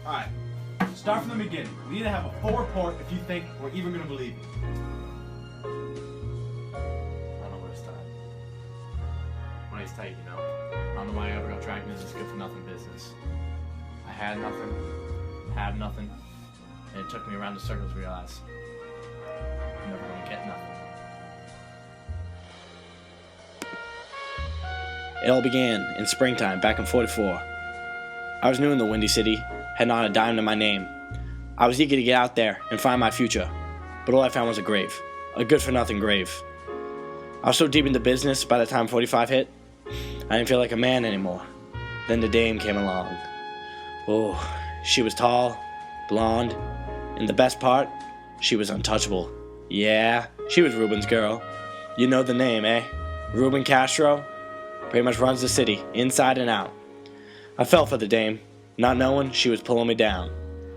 Alright, start from the beginning. We need to have a full report if you think we're even gonna believe you. I don't know where to start. Money's tight, you know. I don't know why I ever got dragged into this good-for-nothing business. I had nothing, and it took me around the circle to realize I'm never gonna get nothing. It all began in springtime back in '44. I was new in the Windy City, had not a dime to my name. I was eager to get out there and find my future, but all I found was a grave, a good-for-nothing grave. I was so deep into business by the time 45 hit, I didn't feel like a man anymore. Then the dame came along. Oh, she was tall, blonde, and the best part, she was untouchable. Yeah, she was Ruben's girl. You know the name, eh? Ruben Castro. Pretty much runs the city, inside and out. I fell for the dame, not knowing she was pulling me down.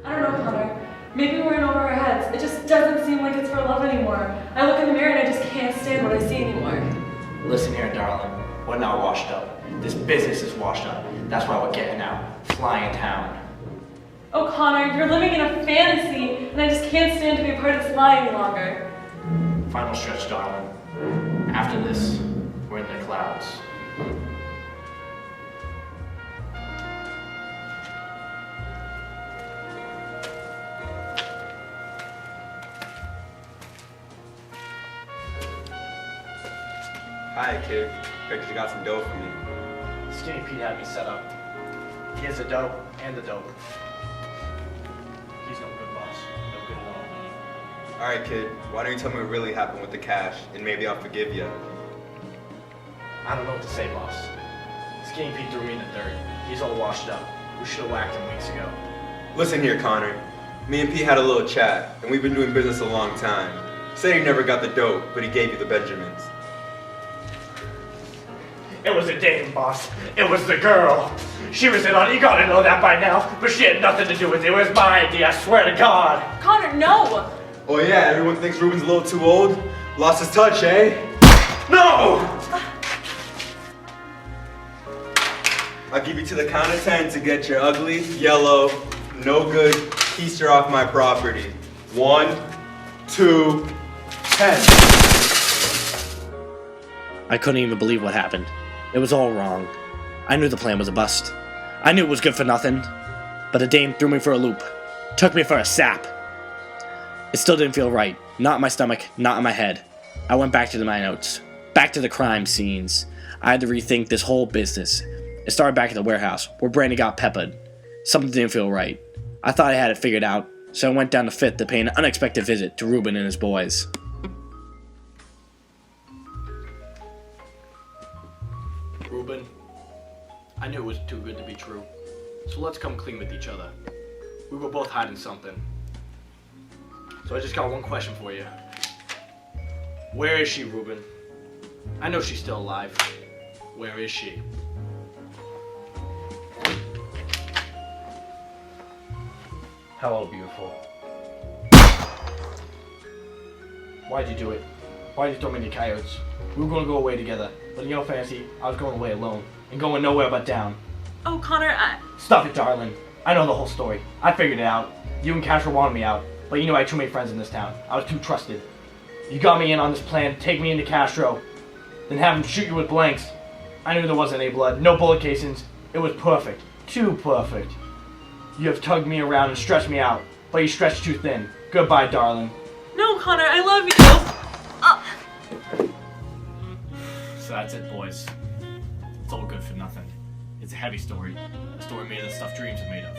I don't know, Connor. Maybe we're in over our heads. It just doesn't seem like it's for love anymore. I look in the mirror and I just can't stand what I see anymore. Listen here, darling. We're not washed up. This business is washed up. That's why we're getting out. Flying town. Oh, Connor, you're living in a fantasy, and I just can't stand to be a part of this lie any longer. Final stretch, darling. After this, we're in the clouds. Hi, kid. Heard you got some dough for me. Skinny Pete had me set up. He has the dope and the dope. He's no good, boss. No good at all. Alright, kid. Why don't you tell me what really happened with the cash, and maybe I'll forgive you. I don't know what to say, boss. Skinny Pete threw me in the dirt. He's all washed up. We should have whacked him weeks ago. Listen here, Connor. Me and Pete had a little chat, and we've been doing business a long time. Said he never got the dope, but he gave you the Benjamins. It was a dame, boss. It was the girl. She was in on it. You gotta know that by now. But she had nothing to do with it. It was my idea, I swear to God. Connor, no! Oh yeah, everyone thinks Ruben's a little too old. Lost his touch, eh? No! I'll give you to the count of 10 to get your ugly, yellow, no good keister off my property. 1, 2, 10. I couldn't even believe what happened. It was all wrong. I knew the plan was a bust. I knew it was good for nothing. But the dame threw me for a loop. Took me for a sap. It still didn't feel right. Not in my stomach, not in my head. I went back to my notes. Back to the crime scenes. I had to rethink this whole business. It started back at the warehouse, where Brandy got peppered. Something didn't feel right. I thought I had it figured out, so I went down to Fifth to pay an unexpected visit to Ruben and his boys. Ruben, I knew it was too good to be true. So let's come clean with each other. We were both hiding something. So I just got one question for you. Where is she, Ruben? I know she's still alive. Where is she? Hello, beautiful. Why'd you do it? Why'd you throw me in the coyotes? We were gonna go away together, but in your fantasy, I was going away alone, and going nowhere but down. Oh, Connor, Stop it, darling. I know the whole story. I figured it out. You and Castro wanted me out, but you knew I had too many friends in this town. I was too trusted. You got me in on this plan to take me into Castro, then have him shoot you with blanks. I knew there wasn't any blood, no bullet casings. It was perfect. Too perfect. You have tugged me around and stretched me out, but you stretched too thin. Goodbye, darling. no, Connor, I love you. So that's it, boys. It's all good for nothing. It's a heavy story. A story made of the stuff dreams are made of.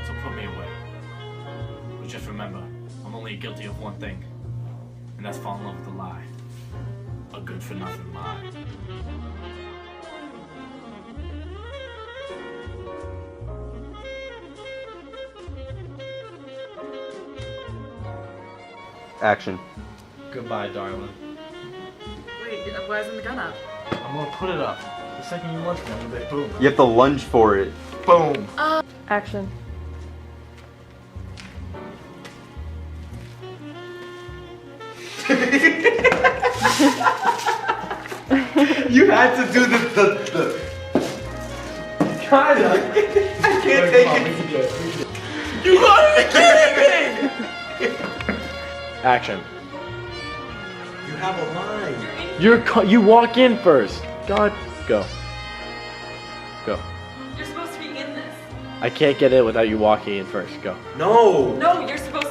So put me away. But just remember, I'm only guilty of one thing. And that's falling in love with a lie. A good for nothing lie. Action. Goodbye, darling. Wait, why isn't the gun up? I'm gonna put it up. The second you lunge me, I'm gonna be boom. You have to lunge for it. Boom! Action. You had to do the Kinda. I can't take it. You gotta be kidding me! Action. You have a line. You walk in first. God, go. Go. You're supposed to be in this. I can't get in without you walking in first. Go. No. No, you're supposed